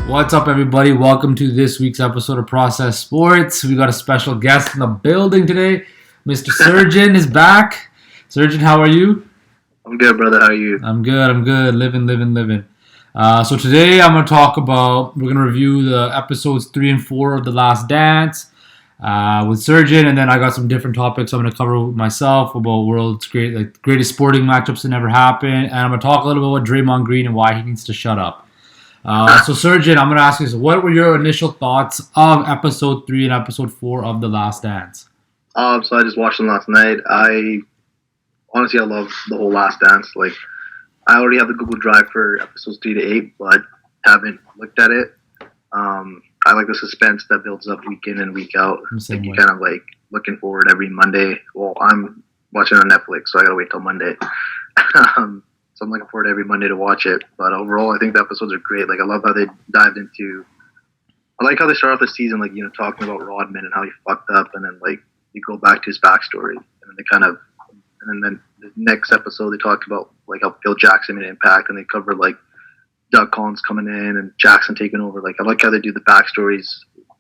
What's up, everybody? Welcome to this week's episode of Process Sports. We got a special guest in the building today. Mr. Surjan is back. Surjan, how are you? I'm good, brother. How are you? I'm good. Living. So today we're going to review the episodes 3 and 4 of The Last Dance with Surjan, and then I got some different topics I'm going to cover with myself about greatest sporting matchups that never happened, and I'm going to talk a little bit about Draymond Green and why he needs to shut up. So Surjan, I'm going to ask you, what were your initial thoughts of episode 3 and episode 4 of The Last Dance? So I just watched them last night. I love the whole Last Dance. Like, I already have the Google Drive for episodes 3 to 8, but haven't looked at it. I like the suspense that builds up week in and week out. Like, you kind of like looking forward every Monday. Well, I'm watching on Netflix, so I gotta wait till Monday. So I'm looking forward every Monday to watch it. But overall, I think the episodes are great. Like, I love how they dived into. I like how they start off the season, like, you know, talking about Rodman and how he fucked up, and then like you go back to his backstory, and then they kind of, and then the next episode they talked about like how Phil Jackson made an impact, and they covered like Doug Collins coming in and Jackson taking over. Like, I like how they do the backstories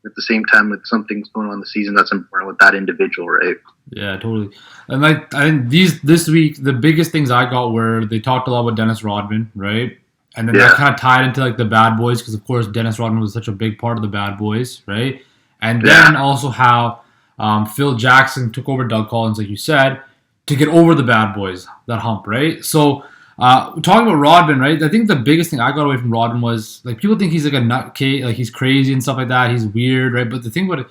at the same time with something's going on in the season that's important with that individual, right? Yeah, totally. And like, I think this week, the biggest things I got were they talked a lot about Dennis Rodman, right? And then that kind of tied into like the Bad Boys, because of course Dennis Rodman was such a big part of the Bad Boys, right? And then also how Phil Jackson took over Doug Collins, like you said, to get over the Bad Boys, that hump, right? So talking about Rodman, right? I think the biggest thing I got away from Rodman was like people think he's like a nutcase, like he's crazy and stuff like that. He's weird, right? But the thing about it,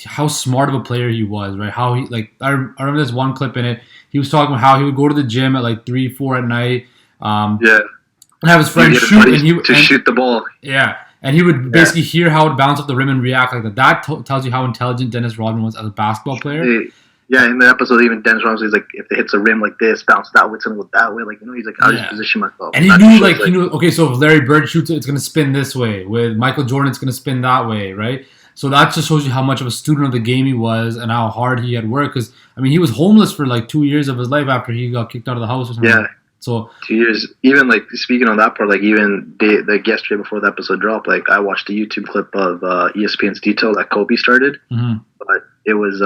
how smart of a player he was, right? How he like I remember this one clip in it. He was talking about how he would go to the gym at like 3, 4 at night. And have his friend shoot, and shoot the ball. Yeah, and he would basically hear how it bounce off the rim and react like that. That tells you how intelligent Dennis Rodman was as a basketball player. Yeah, in the episode, even Dennis Rodman was like, if it hits a rim like this, bounce that way, it's gonna go that way. Like, you know, he's like, I'll just position myself. And he knew, okay, so if Larry Bird shoots it, it's gonna spin this way. With Michael Jordan, it's gonna spin that way, right? So that just shows you how much of a student of the game he was and how hard he had worked. Because I mean, he was homeless for like 2 years of his life after he got kicked out of the house or something. Yeah. So 2 years. Even like speaking on that part, like even yesterday before the episode dropped, like I watched a YouTube clip of ESPN's Detail that Kobe started, but it was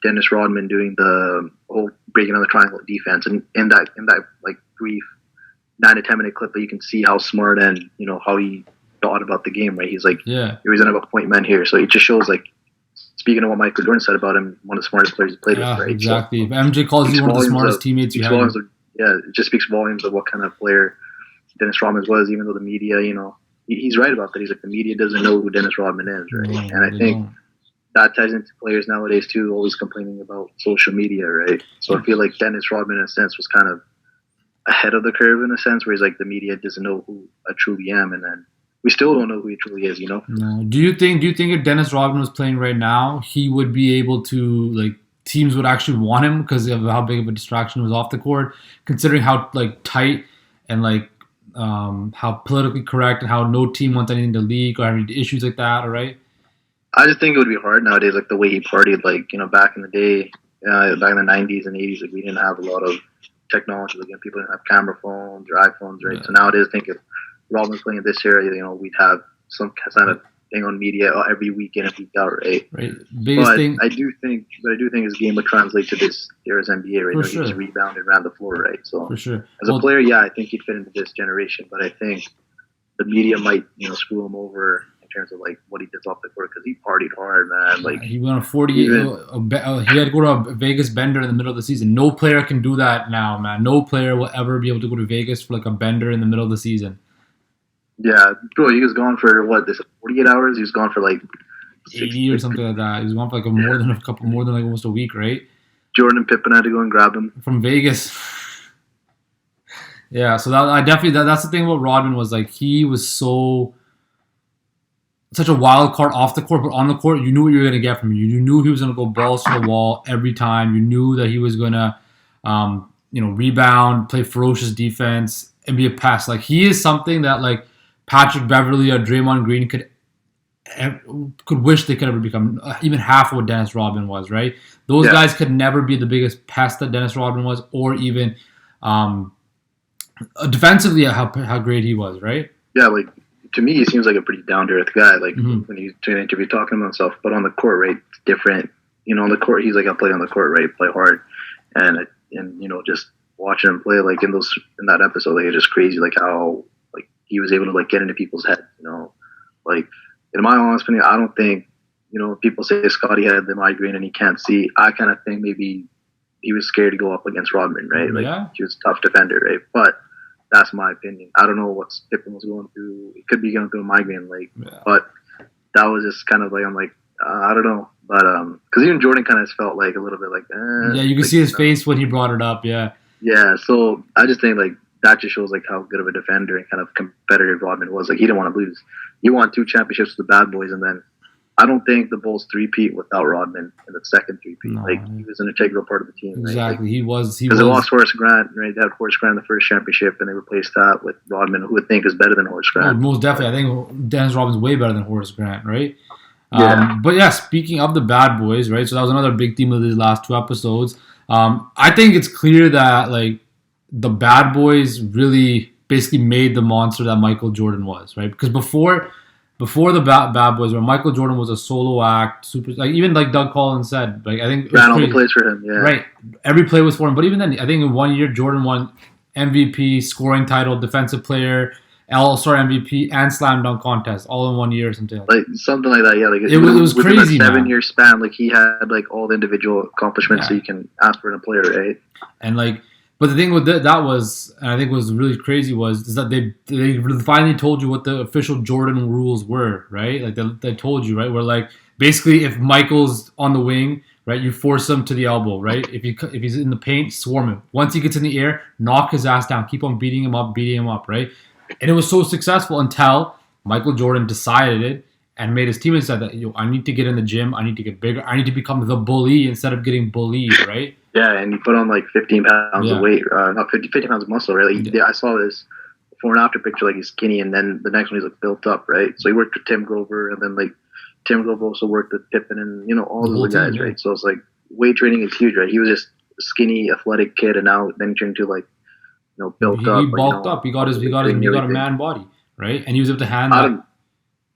Dennis Rodman doing the whole breaking on the triangle defense, and in that like brief 9 to 10 minute clip, you can see how smart and you know how he thought about the game. Right, he's like, he was gonna have a point man here, so it just shows like. Speaking of what Michael Jordan said about him, one of the smartest players he played with, right? Exactly. So, if MJ calls you one of the smartest teammates you have. Yeah, it just speaks volumes of what kind of player Dennis Rodman was, even though the media, you know, he's right about that. He's like, the media doesn't know who Dennis Rodman is, right? And I think that ties into players nowadays, too, always complaining about social media, right? So I feel like Dennis Rodman, in a sense, was kind of ahead of the curve, in a sense, where he's like, the media doesn't know who I truly am, and then we still don't know who he truly is, you know? No. Do you think if Dennis Rodman was playing right now, he would be able to, like, teams would actually want him because of how big of a distraction he was off the court, considering how like tight and like how politically correct and how no team wants anything to leak or having issues like that, all right? I just think it would be hard nowadays, like the way he partied, like, you know, back in the day, back in the 90s and 80s, like we didn't have a lot of technology. Like, people didn't have camera phones or iPhones, right? Yeah. So nowadays, I think if Rodman's playing in this area, you know, we'd have some kind of thing on media every weekend and week out, right? But I do think his game would translate to this era's NBA, right? He just rebounded around the floor, right? So as a player, I think he'd fit into this generation, but I think the media might, you know, screw him over in terms of like what he does off the court, because he partied hard, man. Like, he went on 48. He had to go to a Vegas bender in the middle of the season. No player can do that now, man. No player will ever be able to go to Vegas for like a bender in the middle of the season. Yeah, bro, he was gone for 48 hours. He was gone for like 80 or something like that. He was gone for like more than like almost a week, right? Jordan and Pippen had to go and grab him from Vegas. Yeah, so that's the thing about Rodman, was like he was such a wild card off the court, but on the court you knew what you were gonna get from him. You knew he was gonna go balls to the wall every time. You knew that he was gonna rebound, play ferocious defense, and be a pest. Like, he is something that like Patrick Beverley or Draymond Green could wish they could ever become, even half of what Dennis Rodman was, right? Those guys could never be the biggest pest that Dennis Rodman was, or even defensively how great he was, right? Yeah, like to me, he seems like a pretty down to earth guy. Like Mm-hmm. when he's doing an interview talking about himself, but on the court, right, it's different. You know, on the court, he's like, I play on the court, right, play hard, and you know, just watching him play, like in that episode, like it's just crazy, like how like he was able to like get into people's heads. You know, like in my honest opinion, I don't think, you know, people say Scotty had the migraine and he can't see. I kind of think maybe he was scared to go up against Rodman, right? Like he was a tough defender, right? But that's my opinion. I don't know what Pippen was going through. It could be going through a migraine, but that was just kind of like, I'm like, I don't know. But because even Jordan kind of felt like a little bit like, yeah, you can see his face when he brought it up. Yeah. So I just think like that just shows like how good of a defender and kind of competitive Rodman was. Like he didn't want to lose. He won 2 championships with the Bad Boys, and then I don't think the Bulls three-peat without Rodman in the second three-peat. No, like he was an integral part of the team. Exactly, right? Like, he was. Because they lost Horace Grant, right? They had Horace Grant in the first championship, and they replaced that with Rodman, who would think is better than Horace Grant. Most definitely, I think Dennis Rodman's way better than Horace Grant, right? Yeah. But yeah, speaking of the Bad Boys, right? So that was another big theme of these last 2 episodes. I think it's clear that like the Bad Boys really basically made the monster that Michael Jordan was, right? Because before the Bad Boys, where Michael Jordan was a solo act, super, like even like Doug Collins said, like I think ran all the plays for him, yeah. Right, every play was for him. But even then, I think in 1 year, Jordan won MVP, scoring title, defensive player, All-Star MVP, and slam dunk contest all in 1 year or something. Like something like that, yeah. Like it was crazy, a 7-year span, like he had like all the individual accomplishments that you can ask for in a player, right? And like. But the thing with that was, and I think was really crazy is that they finally told you what the official Jordan rules were, right? Like they told you, right? Where like basically if Michael's on the wing, right, you force him to the elbow, right? If he's in the paint, swarm him. Once he gets in the air, knock his ass down. Keep on beating him up, right? And it was so successful until Michael Jordan decided it and made his teammates say that, I need to get in the gym, I need to get bigger, I need to become the bully instead of getting bullied, right? Yeah, and he put on like 15 pounds of weight, not 50 pounds of muscle, really. Yeah, I saw this before and after picture, like he's skinny, and then the next one he's like built up, right? So he worked with Tim Grover, and then like Tim Grover also worked with Pippen and, you know, all those other guys, right? So it's like weight training is huge, right? He was just a skinny, athletic kid, and now then he turned into like, you know, built up. He bulked up. He got a man body, right? And he was able to handle.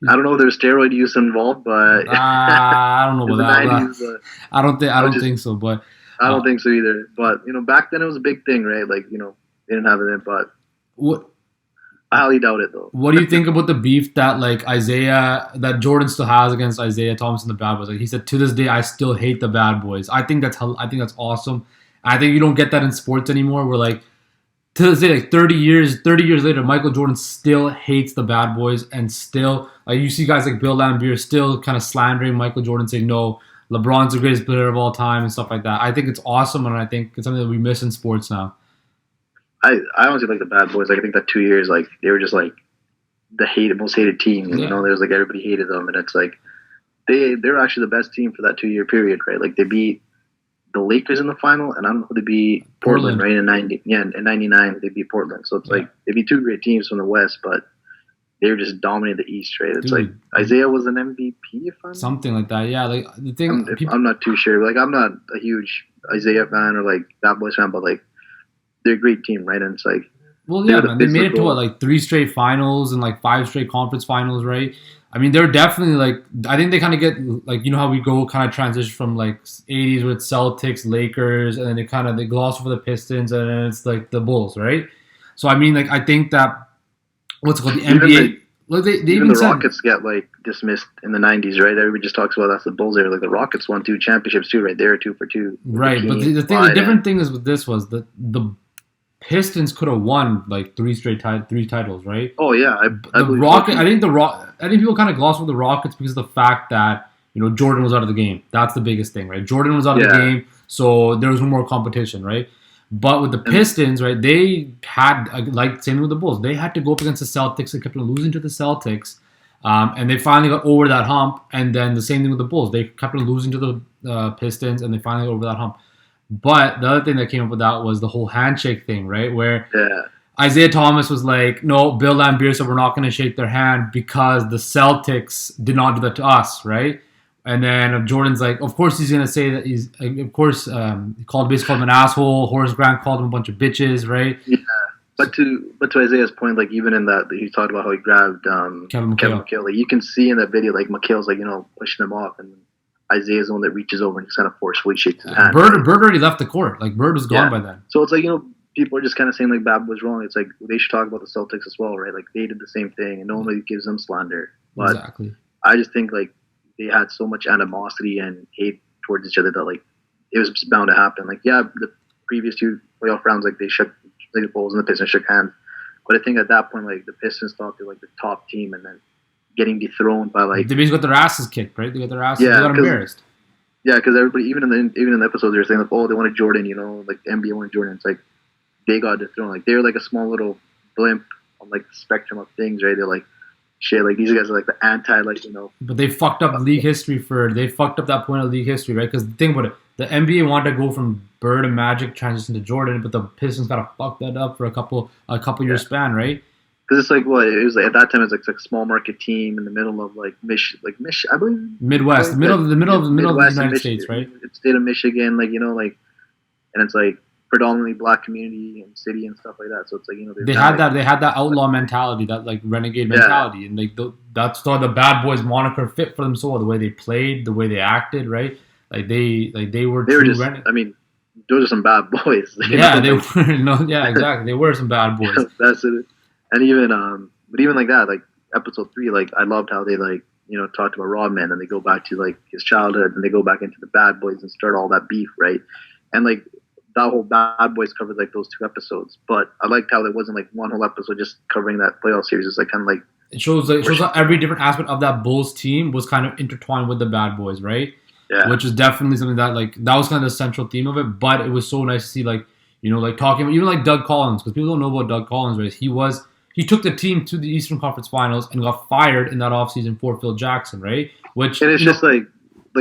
I don't know if there's steroid use involved, but I don't know about that. 90s, I don't think so, but. I don't think so either. But, you know, back then it was a big thing, right? Like, you know, they didn't have it, but I highly doubt it, though. What do you think about the beef that, like, that Jordan still has against Isaiah Thomas and the Bad Boys? Like, he said, to this day, I still hate the Bad Boys. I think that's awesome. I think you don't get that in sports anymore. Where, like, to this day, like 30 years later, Michael Jordan still hates the Bad Boys, and still, like, you see guys like Bill Laimbeer still kind of slandering Michael Jordan, saying, no, LeBron's the greatest player of all time and stuff like that. I think it's awesome, and I think it's something that we miss in sports now. I honestly like the Bad Boys. Like, I think that 2 years, like, they were just like the most hated team. You know, there was like everybody hated them, and it's like they're actually the best team for that 2 year period, right? Like they beat the Lakers in the final, and I don't know who they beat Portland, right? In '99 they beat Portland. So it's like they beat 2 great teams from the West, but they were just dominating the East, right? It's like Isaiah was an MVP, if I'm something like that. Yeah, like the thing. I'm not too sure. Like I'm not a huge Isaiah fan or like Bad Boys fan, but like they're a great team, right? And it's like, well, yeah, man, they made it to what, like 3 straight finals and like 5 straight conference finals, right? I mean, they're definitely like, I think they kind of get like, you know how we go kind of transition from like 80s with Celtics, Lakers, and then they gloss over the Pistons, and then it's like the Bulls, right? So I mean, like I think that what's it called, the NBA. They even the Rockets get like dismissed in the 90s, right? Everybody just talks about that's the Bulls there. Like the Rockets won 2 championships too, right? They were 2 for 2. Right, but the different thing is with this was that the Pistons could have won like 3 titles, right? Oh yeah, I think people kind of gloss over the Rockets because of the fact that, you know, Jordan was out of the game. That's the biggest thing, right? Jordan was out of the game, so there was no more competition, right? But with the Pistons, right, they had, like same with the Bulls, they had to go up against the Celtics. They kept on losing to the Celtics, and they finally got over that hump. And then the same thing with the Bulls, they kept on losing to the Pistons, and they finally got over that hump. But the other thing that came up with that was the whole handshake thing, right? Where Isaiah Thomas was like, no, Bill Laimbeer said we're not going to shake their hand because the Celtics did not do that to us, right? And then Jordan's like, of course he's going to say that he's, of course, he basically called him an asshole. Horace Grant called him a bunch of bitches, right? Yeah. But to Isaiah's point, like even in that he talked about how he grabbed Kevin McHale. Like you can see in that video, like McHale's like pushing him off, and Isaiah's the one that reaches over and just kind of forcefully shakes his hand. Bird already left the court. Like Bird was gone by then. So it's like people are just kind of saying like Bad Boy's wrong. It's like they should talk about the Celtics as well, right? Like they did the same thing, and no one really gives them slander. But exactly. I just think like they had so much animosity and hate towards each other that like it was bound to happen. Like the previous two playoff rounds, like they shook the Bulls and the Pistons shook hands. But I think at that point, like the Pistons thought they were like the top team, and then getting dethroned by like they basically got their asses kicked, right? They got their asses. They got embarrassed. Yeah, because everybody, even in the episodes, they were saying like, oh, they wanted Jordan, like the NBA wanted Jordan. It's like they got dethroned. Like they were like a small little blimp on like the spectrum of things, right? They're like shit. Like these guys are like the anti, like But they fucked up league history they fucked up that point of league history, right? Because think about it, the NBA wanted to go from Bird and Magic transition to Jordan, but the Pistons got to fuck that up for a couple year span, right? Because it's like it was like at that time it was like a small market team in the middle of like Michigan, I believe Midwest, the middle of the United States, right? State of Michigan, like like, and it's like predominantly black community and city and stuff like that. So it's like they had that outlaw mentality, that like renegade mentality, and like that's why the Bad Boys moniker fit for them so well. The way they played, the way they acted, right? Like they were just. I mean, those are some bad boys. Yeah, they were. Exactly. They were some bad boys. That's it. And even but even like that, like episode 3, like I loved how they like talked about Rodman, and they go back to like his childhood, and they go back into the Bad Boys and start all that beef, right? And like that whole Bad Boys covered like those 2 episodes, but I liked how there wasn't like one whole episode just covering that playoff series. It's like kind of like it shows how every different aspect of that Bulls team was kind of intertwined with the Bad Boys, right? Yeah. Which is definitely something that like that was kind of the central theme of it. But it was so nice to see like like talking about even like Doug Collins, because people don't know about Doug Collins, right? He took the team to the Eastern Conference Finals and got fired in that offseason for Phil Jackson, right? Which and it's just like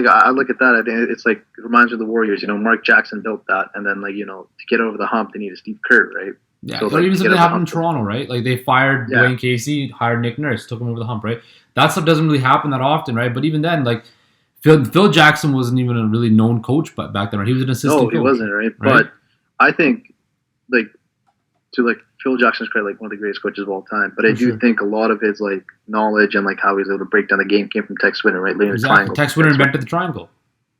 I look at that, I think it's like it reminds me of the Warriors. Mark Jackson built that, and then like to get over the hump, they needed Steve Kerr, right? Yeah, so, even something happened in Toronto, right? Like they fired Dwayne Casey, hired Nick Nurse, took him over the hump, right? That stuff doesn't really happen that often, right? But even then, like Phil Jackson wasn't even a really known coach, but back then, right? He was an assistant coach. No, he wasn't, right? But I think like to like Phil Jackson's credit, like one of the greatest coaches of all time. But I do think a lot of his like knowledge and like how he was able to break down the game came from Tex Winter, right? Exactly. Tex Winter invented the triangle,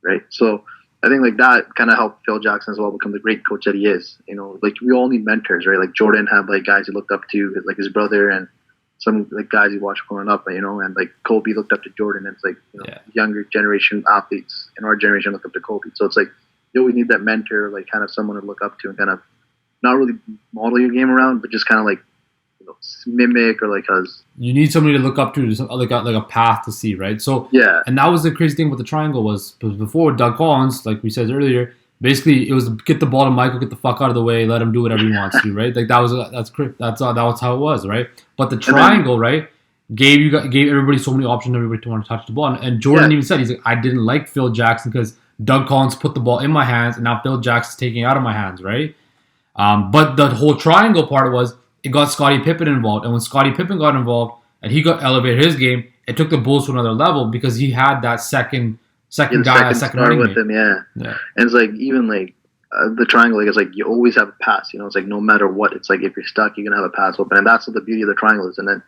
right? So I think like that kind of helped Phil Jackson as well become the great coach that he is. Like we all need mentors, right? Like Jordan had like guys he looked up to, like his brother, and some like guys he watched growing up, and like Kobe looked up to Jordan. And it's like younger generation athletes in our generation look up to Kobe. So it's like you always need that mentor, like kind of someone to look up to and kind of not really model your game around, but just kind of like mimic or like you need somebody to look up to, like a path to see, right? So and that was the crazy thing with the triangle was before Doug Collins, like we said earlier, basically it was get the ball to Michael, get the fuck out of the way, let him do whatever he wants to, right? Like that was how it was, right? But the triangle, right, gave everybody so many options, everybody wanted to touch the ball, and Jordan even said, he's like, I didn't like Phil Jackson because Doug Collins put the ball in my hands, and now Phil Jackson's taking it out of my hands, right? But the whole triangle part was it got Scottie Pippen involved, and when Scottie Pippen got involved and he got elevated his game, it took the Bulls to another level because he had that second guy, second running with him, And it's like even like the triangle, like it's like you always have a pass. It's like no matter what, it's like if you're stuck, you're gonna have a pass open, and that's what the beauty of the triangle is. And then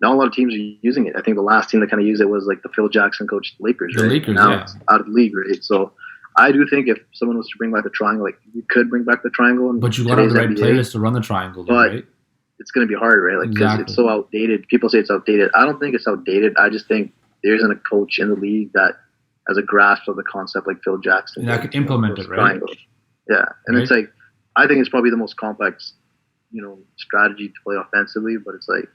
not a lot of teams are using it. I think the last team that kind of used it was like the Phil Jackson coached Lakers. The right? Lakers, now it's out of the league, right? So I do think if someone was to bring back the triangle, like you could bring back the triangle. But you got to have the right players to run the triangle, right? It's going to be hard, right? Like because it's so outdated. People say it's outdated. I don't think it's outdated. I just think there isn't a coach in the league that has a grasp of the concept like Phil Jackson. And that could implement it, right? Triangles. Yeah, and it's like I think it's probably the most complex, strategy to play offensively. But it's like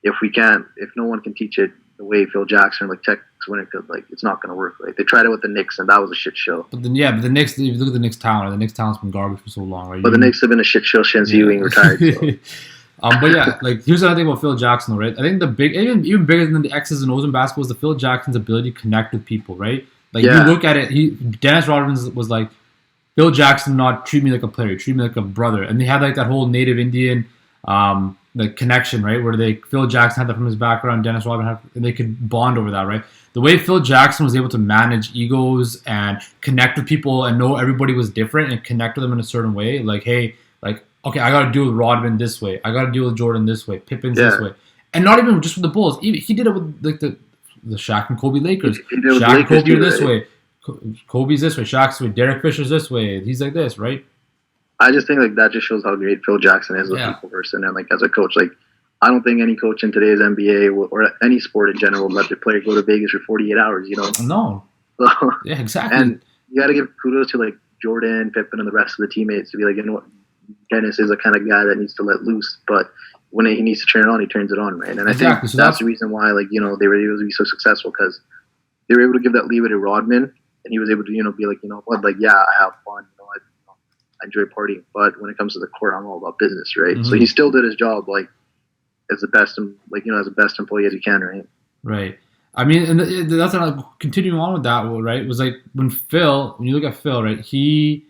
if no one can teach it the way Phil Jackson, like Tex Winter, like it's not going to work. Like they tried it with the Knicks, and that was a shit show. But the Knicks, if you look at the Knicks talent, the Knicks talent's been garbage for so long, right? But the Knicks have been a shit show since Ewing retired. So. But yeah, like here's another thing about Phil Jackson, right? I think the even bigger than the X's and O's in basketball is the Phil Jackson's ability to connect with people, right? Like you look at it, Dennis Rodman was like, Phil Jackson not treat me like a player, treat me like a brother, and they had like that whole Native Indian like connection, right? Where Phil Jackson had that from his background, Dennis Rodman had, and they could bond over that, right? The way Phil Jackson was able to manage egos and connect with people and know everybody was different and connect with them in a certain way, like hey, like okay, I got to deal with Rodman this way. I got to deal with Jordan this way. Pippen's Yeah. this way. And not even just with the Bulls. He did it with like the Shaq and Kobe Lakers. He did it with Shaq and Lakers Kobe are too, this right? way. Kobe's this way. Shaq's this way. Derek Fisher's this way. He's like this, right? I just think like that just shows how great Phil Jackson is as a people person and like as a coach. Like I don't think any coach in today's NBA or any sport in general would let their player go to Vegas for 48 hours. You know? No. So, Yeah, exactly. And you got to give kudos to like Jordan, Pippen, and the rest of the teammates to be like, you know what, Dennis is the kind of guy that needs to let loose, but when he needs to turn it on, he turns it on, right? And I think so that's the reason why, like, you know, they were able to be so successful because they were able to give that leeway to Rodman, and he was able to, you know, be like, you know what, like, yeah, I have fun, you know, I enjoy partying, but when it comes to the court, I'm all about business, right? Mm-hmm. So he still did his job, like, as the best, like, you know, as the best employee as he can, right? Right. I mean, and that's like continuing on with that, right? It was like when you look at Phil, right? He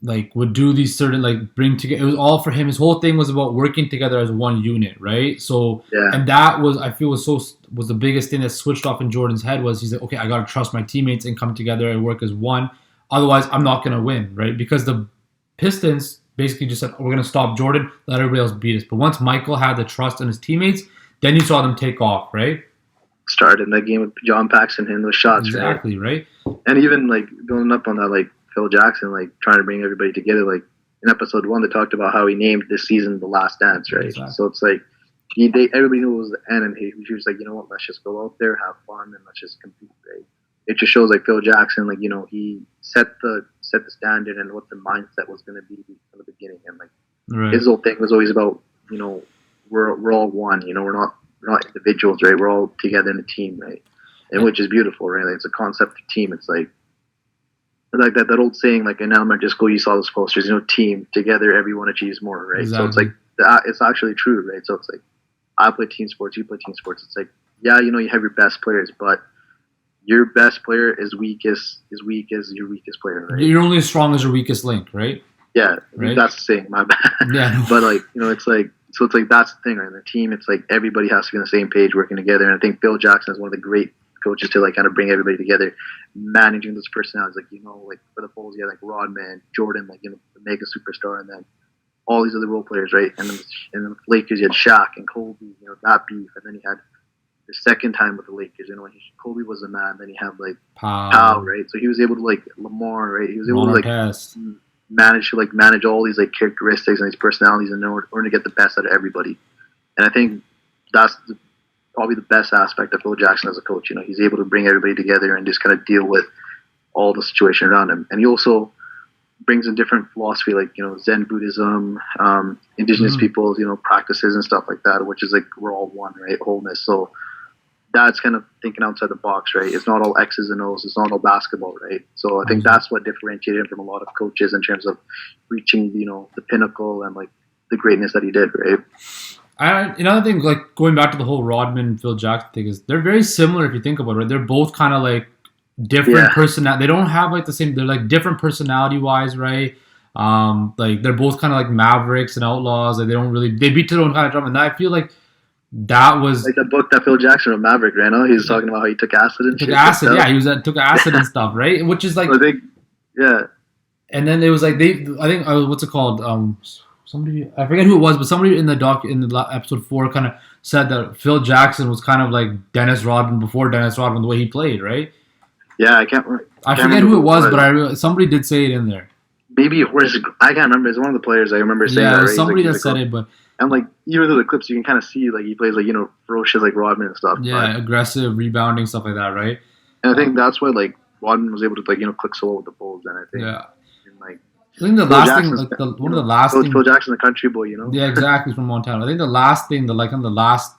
like would do these certain like bring together. It was all for him. His whole thing was about working together as one unit, right? So, and that was I feel was the biggest thing that switched off in Jordan's head was he's like, okay, I gotta trust my teammates and come together and work as one. Otherwise, I'm not gonna win, right? Because the Pistons basically just said, we're gonna stop Jordan, let everybody else beat us. But once Michael had the trust in his teammates, then you saw them take off, right? Started in that game with John Paxson hitting those shots, exactly, right? And even like building up on that, like Phil Jackson, like trying to bring everybody together. Like in episode 1, they talked about how he named this season The Last Dance, right? Exactly. So it's like everybody knew it was the end, and he was like, you know what, let's just go out there, have fun, and let's just compete, right? It just shows like Phil Jackson, like, you know, he set the standard and what the mindset was going to be from the beginning, and like his whole thing was always about, you know, we're all one, you know, we're not individuals, right? We're all together in a team, right? And which is beautiful, right? Like, it's a concept of team. It's like that old saying, like in elementary school, you saw those posters, you know, team, together, everyone achieves more, right? Exactly. So it's like, it's actually true, right? So it's like, I play team sports, you play team sports. It's like, yeah, you know, you have your best players, but your best player is weak as your weakest player, right? You're only as strong as your weakest link, right? Yeah, right? That's the saying, my bad. Yeah. But like, you know, it's like, so it's like, that's the thing, right? In the team, it's like everybody has to be on the same page working together. And I think Phil Jackson is one of the great coaches to like kind of bring everybody together, managing those personalities. Like, you know, like for the Bulls, you had like Rodman, Jordan, like, you know, the mega superstar, and then all these other role players, right? And then the Lakers, you had Shaq and Kobe, you know, that beef. And then you had the second time with the Lakers, you know, when Kobe was the man, then you had like Powell, right? So he was able to like Lamar, right? He was able to like manage all these like characteristics and these personalities in order to get the best out of everybody. And I think that's probably the best aspect of Phil Jackson as a coach. You know, he's able to bring everybody together and just kind of deal with all the situation around him. And he also brings a different philosophy, like, you know, Zen Buddhism, indigenous peoples, you know, practices and stuff like that, which is like, we're all one, right? Wholeness. So that's kind of thinking outside the box, right? It's not all X's and O's. It's not all basketball, right? So I think that's what differentiated him from a lot of coaches in terms of reaching, you know, the pinnacle and like the greatness that he did, right? Another thing, like going back to the whole Rodman Phil Jackson thing, is they're very similar if you think about it, right? They're both kind of like different personality. They don't have like the same. They're like different personality wise, right? Like they're both kind of like mavericks and outlaws. Like they beat their own kind of drum, and I feel like that was like the book that Phil Jackson wrote, Maverick, right? He was talking about how he took acid and shit. Took acid and stuff, right? Which is like, And then it was like I think what's it called? Somebody, I forget who it was, but somebody in the episode 4 kind of said that Phil Jackson was kind of like Dennis Rodman before Dennis Rodman, the way he played, right? Yeah, I can't remember. I forget who it was, but somebody did say it in there. Maybe I can't remember. It's one of the players I remember saying. Yeah, that, right? Somebody that said it, but. And like even through the clips, you can kind of see like he plays like, you know, ferocious like Rodman and stuff. Yeah, aggressive, rebounding, stuff like that, right? And I think that's why like Rodman was able to like, you know, click so well with the Bulls. And I think I think the last thing, like one of the last things, Phil Jackson, the country boy, you know. Yeah, exactly, from Montana. I think the last thing, the last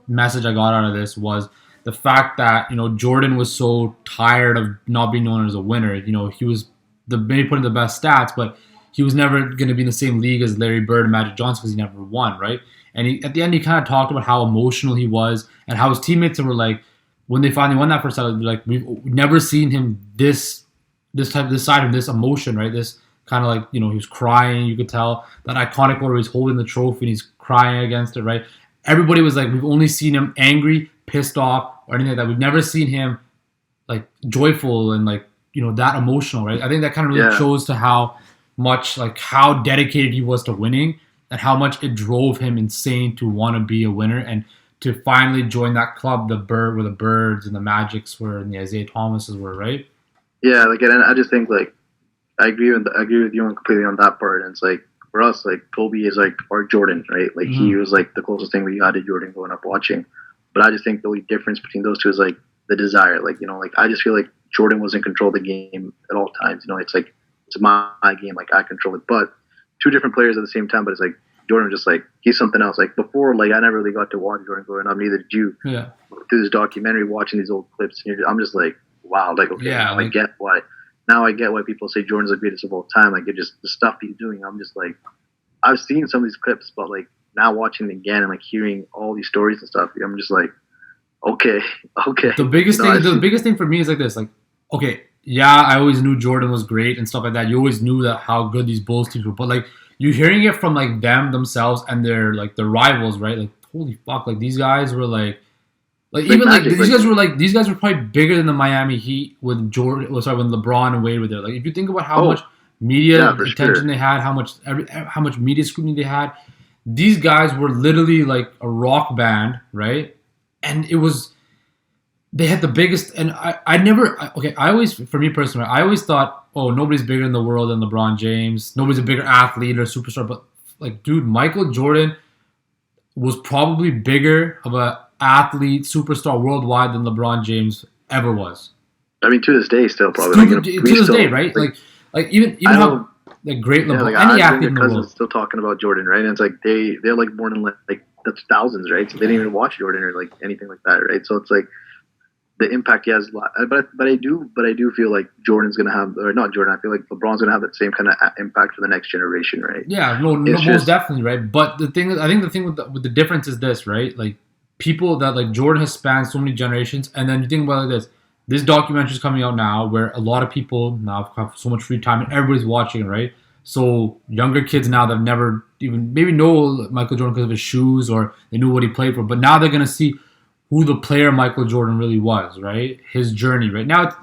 message I got out of this was the fact that, you know, Jordan was so tired of not being known as a winner. You know, he was maybe putting the best stats, but he was never going to be in the same league as Larry Bird and Magic Johnson because he never won, right? And at the end, he kind of talked about how emotional he was and how his teammates were like, when they finally won that first title, like, we've never seen him this side of this emotion, right? This kind of like, you know, he was crying. You could tell that iconic where he's holding the trophy and he's crying against it, right? Everybody was like, we've only seen him angry, pissed off, or anything like that. We've never seen him like joyful and like, you know, that emotional, right? I think that kind of really shows to how much like how dedicated he was to winning and how much it drove him insane to want to be a winner and to finally join that club, where the Birds and the Magics were and the Isaiah Thomases were, right? Yeah, like, and I just think like I agree with you completely on that part. And it's like for us, like Kobe is like our Jordan, right? Like he was like the closest thing we had to Jordan growing up watching. But I just think the only difference between those two is like the desire. Like, like I just feel like Jordan was in control of the game at all times. It's like it's my game, like I control it. But two different players at the same time. But it's like Jordan was just like he's something else. Like before, like I never really got to watch Jordan growing up. Neither did you. Yeah. Through this documentary, watching these old clips, and I'm just like, wow. Like okay, yeah, I get why. Now I get why people say Jordan's the greatest of all time. Like it just the stuff he's doing. I'm just like, I've seen some of these clips, but like now watching it again and like hearing all these stories and stuff, I'm just like, okay. The biggest thing for me is like this, like, okay, yeah, I always knew Jordan was great and stuff like that. You always knew that how good these Bulls teams were, but like you hearing it from like them themselves and their rivals, right? Like holy fuck, like these guys were like even Magic, these guys were probably bigger than the Miami Heat with Jordan. When LeBron and Wade were there. Like if you think about how much media attention they had, how much media scrutiny they had, these guys were literally like a rock band, right? And they had the biggest. And I always, for me personally, I always thought, oh, nobody's bigger in the world than LeBron James. Nobody's a bigger athlete or superstar. But like, dude, Michael Jordan was probably bigger of a athlete, superstar worldwide than LeBron James ever was. I mean, to this day, still probably. To this day, right? Like even how like great LeBron, any athlete in the world, still talking about Jordan, right? And it's like they're like born in like the thousands, right? So they didn't even watch Jordan or like anything like that, right? So it's like the impact he has a lot. But I do feel like Jordan's gonna have, or not Jordan. I feel like LeBron's gonna have that same kind of impact for the next generation, right? Yeah, most definitely, right? But the thing with the difference is this, right? Like people that like Jordan has spanned so many generations, and then you think about it like this. This documentary is coming out now where a lot of people now have so much free time and everybody's watching it, right? So younger kids now that have never even maybe know Michael Jordan because of his shoes or they knew what he played for, but now they're going to see who the player Michael Jordan really was, right? His journey, right? Now, it's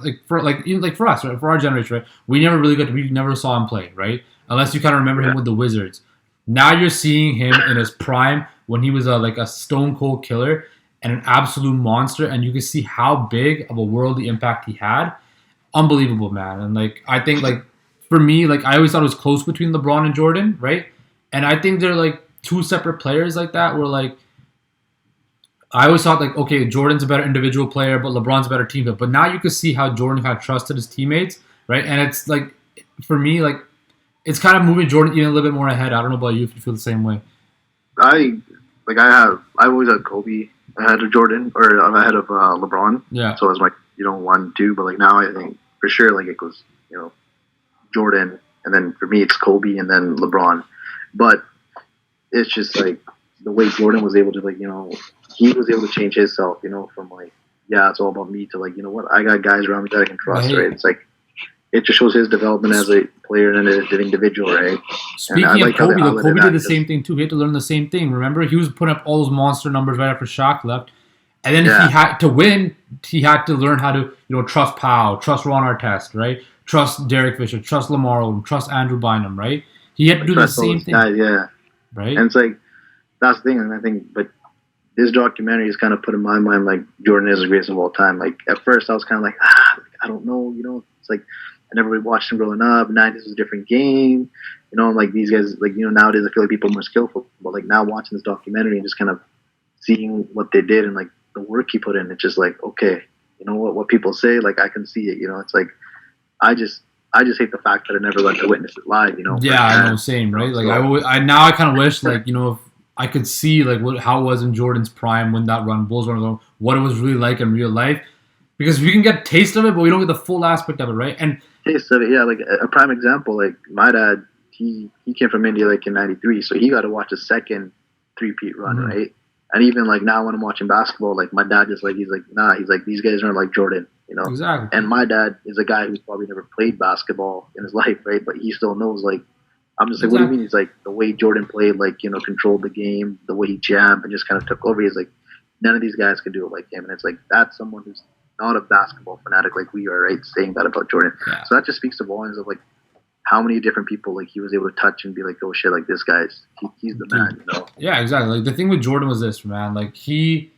even for us, right? For our generation, right? We never saw him play, right? Unless you kind of remember him with the Wizards. Now you're seeing him in his prime when he was a stone cold killer and an absolute monster, and you can see how big of a worldly impact he had. Unbelievable, man. And like I think like for me, like I always thought it was close between LeBron and Jordan, right? And I think they're like two separate players like that where like I always thought like, okay, Jordan's a better individual player, but LeBron's a better team player. But now you can see how Jordan kind of trusted his teammates, right? And it's like for me, like it's kind of moving Jordan even a little bit more ahead. I don't know about you if you feel the same way. I've always had Kobe ahead of Jordan or ahead of LeBron. Yeah. So it was like 1, 2, but like now I think for sure like it goes Jordan and then for me it's Kobe and then LeBron. But it's just like the way Jordan was able to like he was able to change himself from like it's all about me to like what I got guys around me that I can trust, right? It's like it just shows his development as a player and an individual, right? Speaking of Kobe, Kobe did the same thing too. He had to learn the same thing. Remember, he was putting up all those monster numbers right after Shaq left, and then if he had to win, he had to learn how to trust Powell, trust Ron Artest, right? Trust Derek Fisher, trust Lamar Odom, trust Andrew Bynum, right? He had to do the same thing, right? And it's like that's the thing, and I think, but this documentary is kind of put in my mind like Jordan is the greatest of all time. Like at first, I was kind of like, I don't know, it's like. I never really watched him growing up. 90s was a different game. Like these guys, like, nowadays I feel like people are more skillful. But like now watching this documentary and just kind of seeing what they did and like the work he put in, it's just like, okay, what people say, like I can see it, it's like, I just hate the fact that I never got to witness it live, Yeah, I know, same, right? Like I kind of wish like, if I could see like how it was in Jordan's prime when that Bulls run, what it was really like in real life. Because we can get a taste of it, but we don't get the full aspect of it, right? And taste of it, yeah. Like a prime example, like my dad, he came from India like in '93, so he got to watch a second three-peat run, right? And even like now when I'm watching basketball, like my dad he's like these guys aren't like Jordan, Exactly. And my dad is a guy who's probably never played basketball in his life, right? But he still knows like I'm just like, what do you mean? He's like the way Jordan played, like controlled the game, the way he jammed and just kind of took over. He's like none of these guys could do it like him, and it's like that's someone who's not a basketball fanatic like we are, right? Saying that about Jordan. Yeah. So that just speaks to volumes of like how many different people like he was able to touch and be like, oh shit, like this guy's he's the man, you know? Yeah, exactly. Like the thing with Jordan was this, man. Like he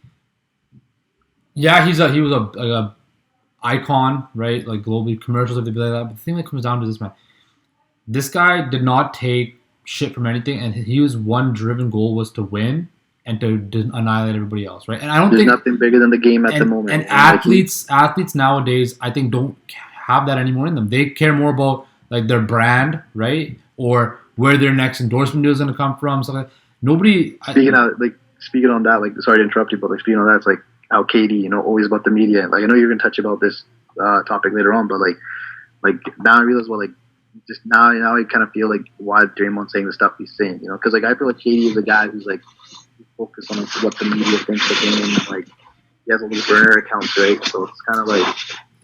was a icon, right? Like globally, commercials, everything like that. But the thing that comes down to this, man, this guy did not take shit from anything, and his one driven goal was to win and to annihilate everybody else, right? And I don't There's think nothing bigger than the game at the moment. And athletes nowadays, I think, don't have that anymore in them. They care more about like their brand, right, or where their next endorsement deal is going to come from. Stuff like that. Nobody. Speaking on that, like, sorry to interrupt you, but like speaking on that, it's like how KD, you know, always about the media. Like I know you're gonna touch about this topic later on, but like now I realize what like just now I kind of feel like why Draymond's saying the stuff he's saying, you know, because like I feel like KD is a guy who's like focused on like, what the media thinks of him, and like he has all these burner accounts, right? So it's kind of like.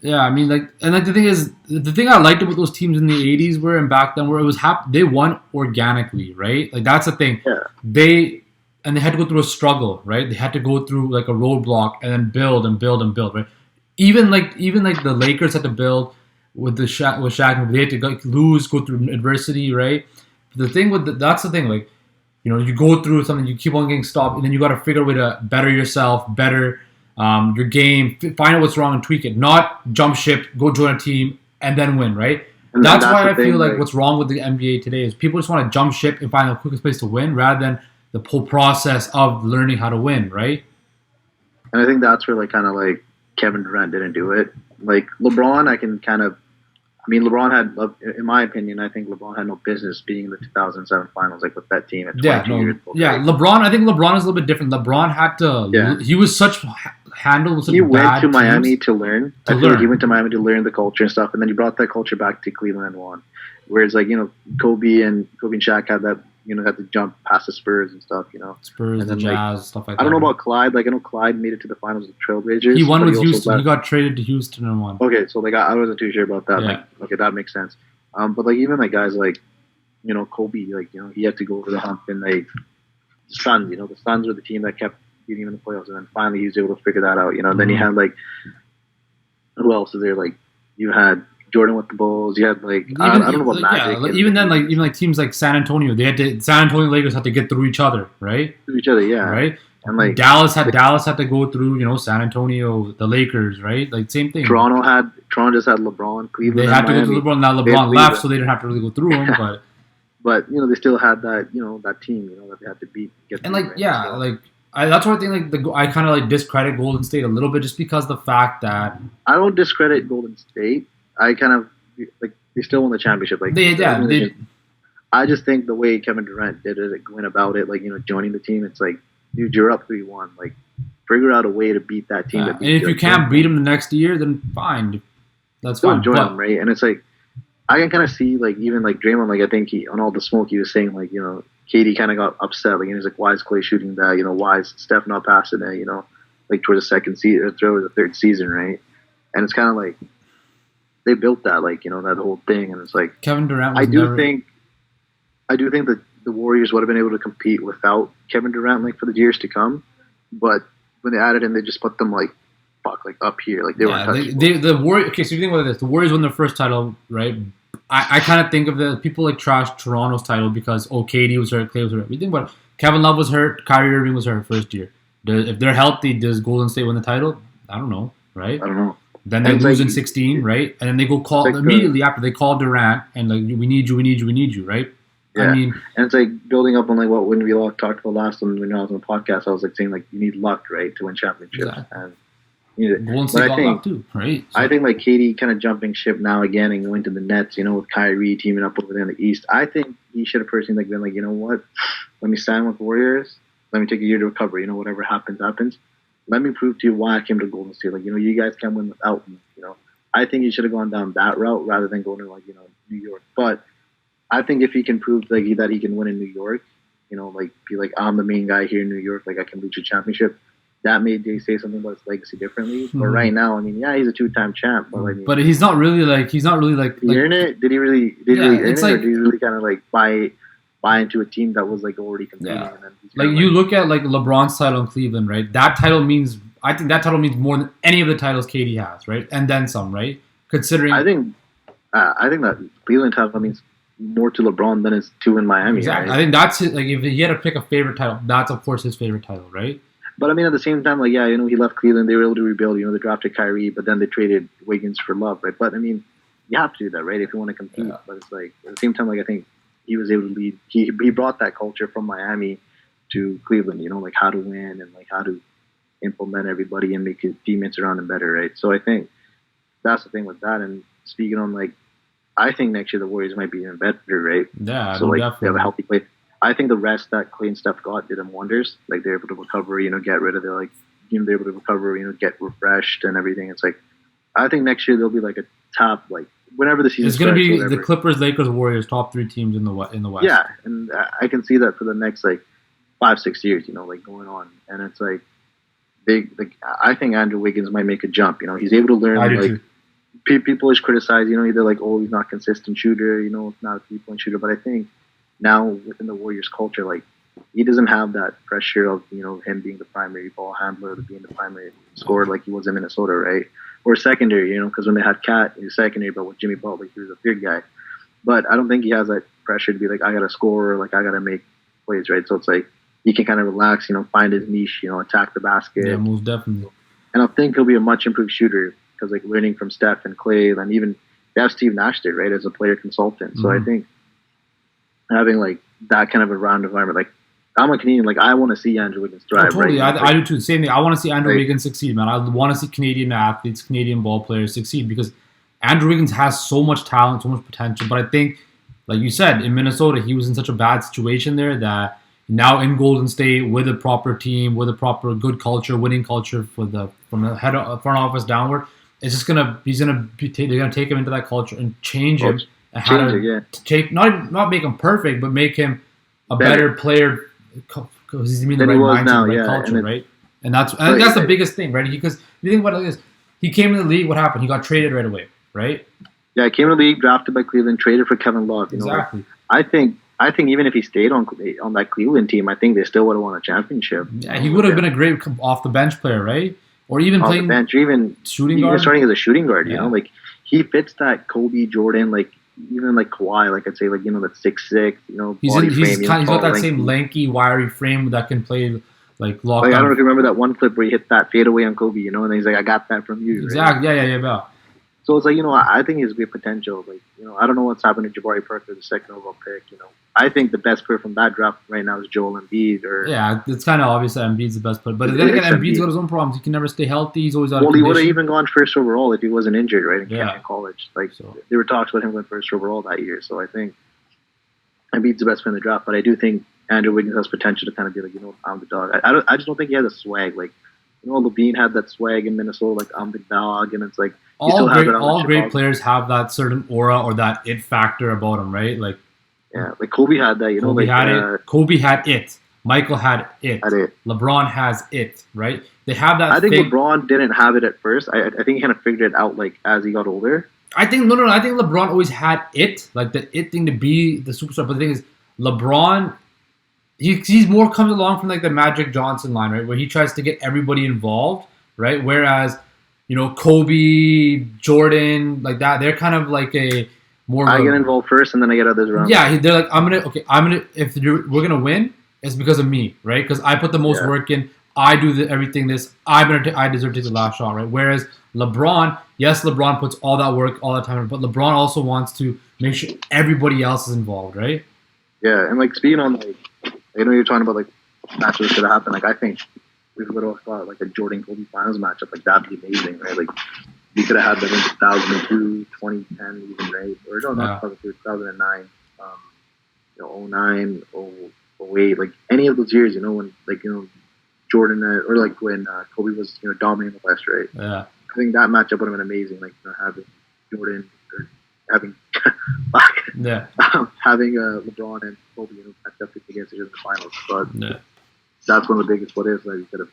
Yeah, I mean, like, and like the thing is, the thing I liked about those teams in the '80s were and back then where it was they won organically, right? Like that's the thing. Yeah. They had to go through a struggle, right? They had to go through like a roadblock and then build and build and build, right? Even like the Lakers had to build with Shaq, they had to go through adversity, right? The thing that's the thing, like, you know, you go through something, you keep on getting stopped, and then you got to figure a way to better yourself, better your game, find out what's wrong and tweak it. Not jump ship, go join a team, and then win, right? That's why I feel like what's wrong with the NBA today is people just want to jump ship and find the quickest place to win rather than the whole process of learning how to win, right? And I think that's where like kind of like Kevin Durant didn't do it. Like LeBron, LeBron had, in my opinion, I think LeBron had no business being in the 2007 finals, like with that team at 22 years old. Yeah, LeBron, I think LeBron is a little bit different. LeBron had to, he was handled with such bad teams. He went to Miami to learn. I feel like he went to Miami to learn the culture and stuff, and then he brought that culture back to Cleveland and won. Whereas like, you know, Kobe and Shaq had that, you know, had to jump past the Spurs and stuff, you know. Spurs, and then, the Jazz, stuff like that. I don't know about Clyde. Like, I know Clyde made it to the finals with the Trailblazers. He won with Houston. He got traded to Houston and won. Okay, so like I wasn't too sure about that. Yeah. Like, okay, that makes sense. But like even like guys like, you know, Kobe, like, you know, he had to go over the hump, and like the Suns, you know, the Suns were the team that kept beating him in the playoffs, and then finally he was able to figure that out, you know. And then you had like, who else is there? Like you had Jordan with the Bulls. You had like I don't know about Magic. Yeah, even teams like San Antonio, San Antonio Lakers had to get through each other, right? Through each other, yeah. Right. And like Dallas had to go through, you know, San Antonio, the Lakers, right? Like same thing. Toronto just had LeBron. Cleveland. They had to go through LeBron. Now LeBron left, so they didn't have to really go through him. But you know, they still had that, you know, that team, you know, that they had to beat. And like, yeah, like. That's why I think like I kind of like discredit Golden State a little bit just because the fact that I don't discredit Golden State. I kind of like they still won the championship. Like I just think the way Kevin Durant did it, like, went about it, like, you know, joining the team, it's like, dude, you're up 3-1. Like, figure out a way to beat that team. And if you can't beat them the next year, then fine, that's fine. Join them, right? And it's like I can kind of see like even like Draymond, like I think he on all the smoke he was saying like, you know, KD kind of got upset, like, and he's like, why is Clay shooting that? You know, why is Steph not passing it? You know, like towards the second season or towards the third season, right? And it's kind of like they built that, like, you know, that whole thing, and it's like Kevin Durant. I do think that the Warriors would have been able to compete without Kevin Durant, like for the years to come. But when they added him, they just put them like up here, like they weren't touchable. The Warriors. Okay, so you think about this: the Warriors won their first title, right? I kind of think of the people like trash Toronto's title because KD was hurt, Clay was hurt. We think about it. Kevin Love was hurt, Kyrie Irving was hurt first year. If they're healthy, does Golden State win the title? I don't know, right? I don't know. Then they lose in 16, right? And then they go call immediately after they call Durant and like, we need you, right? Yeah. I mean, and it's like building up on like what when we all talked about last time when I was on the podcast, I was like saying like you need luck, right, to win championships. Yeah. And Golden State got luck too, right? So. I think like KD kind of jumping ship now again and going to the Nets, you know, with Kyrie teaming up over there in the East. I think he should have personally like been like, you know what, let me sign with Warriors. Let me take a year to recover. You know, whatever happens. Let me prove to you why I came to Golden State. Like, you know, you guys can win without me. You know, I think he should have gone down that route rather than going to like, you know, New York. But I think if he can prove like that he can win in New York, you know, like be like I'm the main guy here in New York, like I can reach a championship. That made they say something about his legacy differently. But right now, I mean, yeah, he's a 2-time champ. But, like, but he's not really like did he earn it? Did he really? Did he earn it? Or did he really kind of like buy into a team that was like already competing? Yeah. And then like you look at like LeBron's title in Cleveland, right? That title means I think that title means more than any of the titles KD has, right? And then some, right? Considering I think that Cleveland title means more to LeBron than it's to in Miami. Exactly. Right? I think that's it. Like if he had to pick a favorite title, that's of course his favorite title, right? But I mean, at the same time, like he left Cleveland. They were able to rebuild. They drafted Kyrie, but then they traded Wiggins for Love, right? But I mean, you have to do that, right? If you want to compete. Yeah. But it's like at the same time, like I think he was able to lead. He brought that culture from Miami to Cleveland. Like how to win and like how to implement everybody and make his teammates around him better, right? So I think that's the thing with that. And speaking on like, I think next year the Warriors might be even better, right? Yeah. So like definitely. they have a healthy play. I think the rest that Clay and Steph got did them wonders. Like they're able to recover, get rid of their they're able to recover, get refreshed and everything. It's like I think next year they'll be like a top whenever the season. It's going to be the Clippers, Lakers, Warriors, top 3 teams in the West. Yeah, and I can see that for the next 5-6 years, going on, and it's like big. Like I think Andrew Wiggins might make a jump. He's able to learn. People always criticize, either he's not a consistent shooter, not a 3-point shooter, but I think now within the Warriors culture, he doesn't have that pressure of him being the primary ball handler, being the primary scorer like he was in Minnesota, right? Or secondary, because when they had Cat, he was secondary, but with Jimmy Butler, he was a third guy. But I don't think he has that pressure to be I got to score, I got to make plays, right? So it's he can kind of relax, find his niche, attack the basket. Yeah, most definitely. And I think he'll be a much improved shooter because learning from Steph and Clay, and even they have Steve Nash there, right, as a player consultant. So I think having that kind of a round environment, I'm a Canadian, I want to see Andrew Wiggins thrive. Oh, totally, right? I do too. Same thing. I want to see Andrew Wiggins succeed, man. I want to see Canadian athletes, Canadian ball players succeed because Andrew Wiggins has so much talent, so much potential. But I think, like you said, in Minnesota, he was in such a bad situation there that now in Golden State with a proper team, with a proper good culture, winning culture from the front office downward, it's just they're gonna take him into that culture and change him and take not make him perfect, but make him a better player because he's in the right mindset, the right culture, right? And that's the biggest thing, right? Because you think about it like this, he came in the league. What happened? He got traded right away, right? Yeah, he came in the league, drafted by Cleveland, traded for Kevin Love. Exactly. I think even if he stayed on that Cleveland team, I think they still would have won a championship. Yeah, he would have been a great off the bench player, right? Or even off playing the bench, or even shooting guard, starting as a shooting guard. He fits that Kobe, Jordan, even Kawhi. I'd say that 6'6", He's got that same lanky, wiry frame that can play lock. I don't know if you remember that one clip where he hit that fadeaway on Kobe, and he's I got that from you. Exactly. Right? Yeah. So it's I think he has great potential. I don't know what's happened to Jabari Parker, the second overall pick. I think the best player from that draft right now is Joel Embiid. Yeah, it's kind of obvious that Embiid's the best player. But then again, Embiid's got his own problems. He can never stay healthy. He's always out of condition. He would have even gone first overall if he wasn't injured, right, in college. There were talks about him going first overall that year. So I think Embiid's the best player in the draft. But I do think Andrew Wiggins has potential to kind of be I'm the dog. I just don't think he has a swag. Levine had that swag in Minnesota, I'm the dog, and it's all great players have that certain aura or that it factor about them, right? Kobe had that, Kobe had it. Kobe had it. Michael had it. LeBron has it, right? They have that. I think LeBron didn't have it at first. I think he kind of figured it out as he got older. I think I think LeBron always had it, the it thing to be the superstar. But the thing is, LeBron, he's more comes along from the Magic Johnson line, right, where he tries to get everybody involved, right? Whereas, Kobe, Jordan, that, they're kind of a more. I get involved first, and then I get others around. Yeah, they're if we're gonna win, it's because of me, right? Because I put the most work in. I do everything. I deserve to take the last shot, right? Whereas LeBron, yes, LeBron puts all that work all the time, but LeBron also wants to make sure everybody else is involved, right? Yeah, and speaking on you're talking about matches that should have happened. I think we would have thought a Jordan Kobe finals matchup that'd be amazing, right? We could have had them in 2002, 2010, even, right? Or no, not 2009, 09, 08, any of those years, when Jordan or when Kobe was dominating the West, right? Yeah, I think that matchup would have been amazing. Having Jordan or having having LeBron and Kobe match up against each other in the finals. But that's one of the biggest what ifs that you could have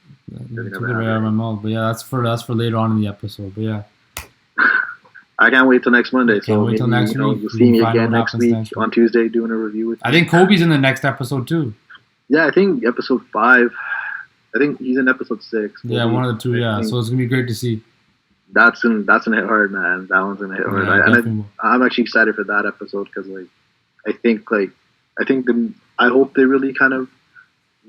never had. Out of my mouth. But yeah, that's for later on in the episode. But yeah, I can't wait till next Monday. So wait till next week. You'll see me again next week on Tuesday doing a review with you. I think Kobe's in the next episode too. Yeah, I think episode 5. I think he's in episode 6. Yeah, one of the two. Yeah, so it's gonna be great to see. That's gonna hit hard, man. That one's gonna hit hard. Yeah, I'm actually excited for that episode because I think I hope they really kind of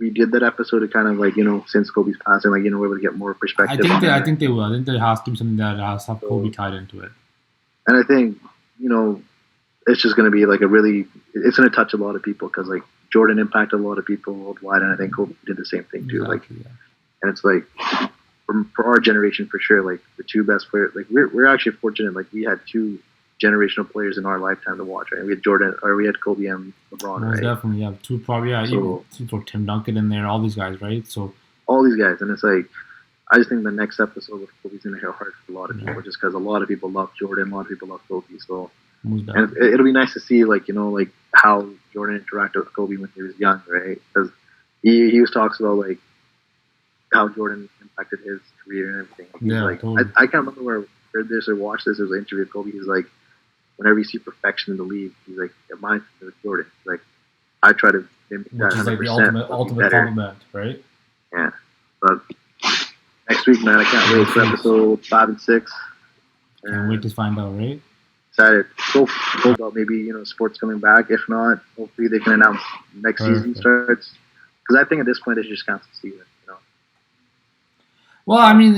redid that episode to kind of like, since Kobe's passing, like, we're able to get more perspective. I think they will. I think there has to be something that has to have Kobe tied into it. And I think, it's just going to be like it's going to touch a lot of people because like Jordan impacted a lot of people worldwide, and I think Kobe did the same thing too. Exactly, like, and it's like for our generation for sure, like the two best players, like we're actually fortunate, like we had two generational players in our lifetime to watch, right? We had Kobe and LeBron, right? Definitely, yeah. Two probably, yeah. So, even throw Tim Duncan in there, all these guys, right? So all these guys, and it's like I just think the next episode with Kobe's gonna hit hard for a lot of people, just because a lot of people love Jordan, a lot of people love Kobe, so. And it'll be nice to see, like, like how Jordan interacted with Kobe when he was young, right? Because he was talks about like how Jordan impacted his career and everything. Like, totally. I can't remember where I heard this or watched this. There was an interview with Kobe. He's like, whenever you see perfection in the league, he's like, mine is Jordan. Like, I try to mimic that. Which is like the ultimate compliment, right? Yeah. But next week, man, I can't wait for episode 5 and 6. Can't wait to find out, right? Excited. So about maybe sports coming back. If not, hopefully they can announce next season starts. Because I think at this point they should just cancel the season. Well, I mean,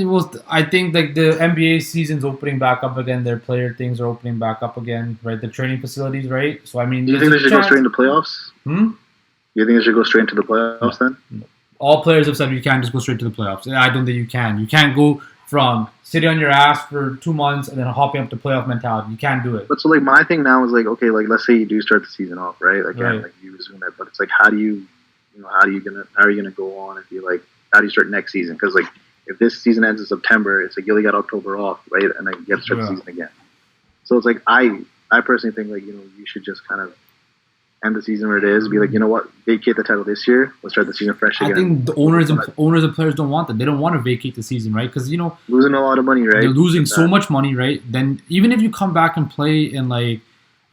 I think like the NBA season's opening back up again. Their player things are opening back up again, right? The training facilities, right? So I mean, do you think they should go straight into playoffs? You think they should go straight into the playoffs then? All players have said you can't just go straight to the playoffs. I don't think you can. You can't go from sitting on your ass for 2 months and then hopping up to playoff mentality. You can't do it. But so like my thing now is like, okay, like let's say you do start the season off, right? Like, like you resume it, but it's like how are you gonna go on if you like how do you start next season? Because like if this season ends in September, it's like you only got October off, right? And then you have to start the season again. So it's like I personally think like you should just kind of end the season where it is. Be like, you know what, vacate the title this year. Let's start the season fresh again. I think the owners and players don't want that. They don't want to vacate the season, right? Because losing a lot of money, right? They're losing so much money, right? Then even if you come back and play in like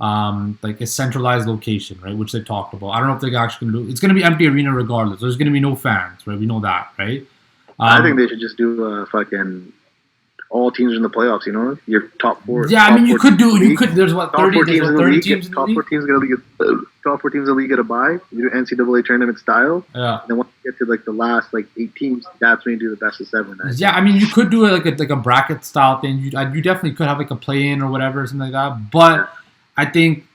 a centralized location, right, which they talked about. I don't know if they're actually going to do. It's going to be empty arena regardless. There's going to be no fans, right? We know that, right? I think they should just do fucking all teams in the playoffs. Your top 4. Yeah, I mean, you could do. You could. There's what 30 teams in the 30 league. teams in the league. Top 4 teams in the league get a bye. You do NCAA tournament style. Yeah. And then once you get to like the last 8 teams, that's when you do the best of 7. Yeah, I mean, you could do like a bracket style thing. You definitely could have like a play-in or whatever, something like that. But I think.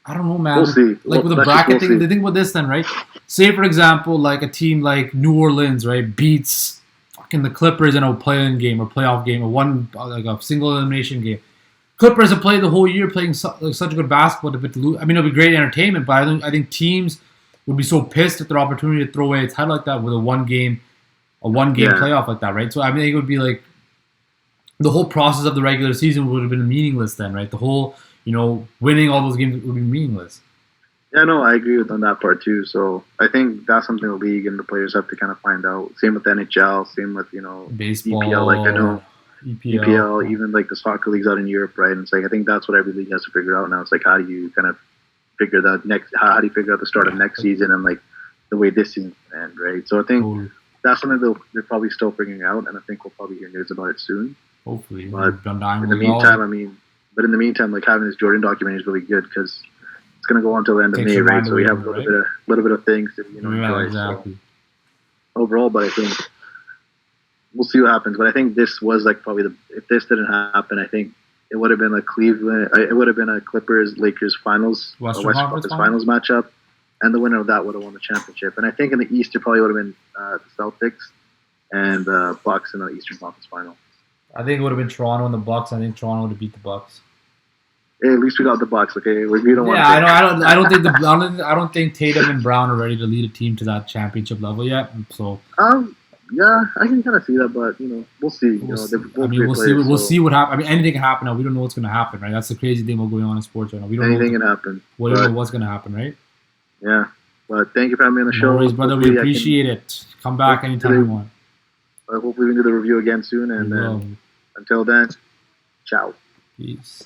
I don't know, man. We'll see. Like with the bracket thing, the thing with this then, right? Say, for example, like a team like New Orleans, right, beats fucking the Clippers in a play-in game or playoff game or like a single elimination game. Clippers have played the whole year playing such good basketball to lose. I mean, it'll be great entertainment, but I think teams would be so pissed at their opportunity to throw away its head like that with a one game playoff like that, right? So I mean, it would be like the whole process of the regular season would have been meaningless then, right? The whole winning all those games would be meaningless. Yeah, no, I agree on that part too. So I think that's something the league and the players have to kind of find out. Same with NHL, same with baseball, EPL. Like I know EPL, even like the soccer leagues out in Europe, right? And it's like I think that's what every league has to figure out now. It's like how do you kind of figure that how do you figure out the start of next season and like the way this season can end, right? So I think that's something they're probably still figuring out, and I think we'll probably hear news about it soon. Hopefully, but in the meantime, But in the meantime, like having this Jordan documentary is really good because it's going to go on until the end of May, right? So we have a little bit of things to enjoy. Exactly. So overall, but I think we'll see what happens. But I think this was like probably if this didn't happen, I think it would have been a Clippers Lakers finals, Western Conference finals matchup, and the winner of that would have won the championship. And I think in the East, it probably would have been the Celtics and Bucks in the Eastern Conference final. I think it would have been Toronto and the Bucks. I think Toronto would have beat the Bucks. Hey, at least we got the Bucks. Okay, we don't want. Yeah, I don't think Tatum and Brown are ready to lead a team to that championship level yet. So. Yeah, I can kind of see that, but we'll see. We'll see what happens. I mean, anything can happen now. We don't know what's going to happen, right? That's the crazy thing about going on in sports right now. We don't anything can happen. We don't know what's going to happen, right? Yeah, but thank you for having me on the show. No worries, brother. We appreciate it. Come back anytime you want. Hopefully we can do the review again soon, and then until then, ciao. Peace.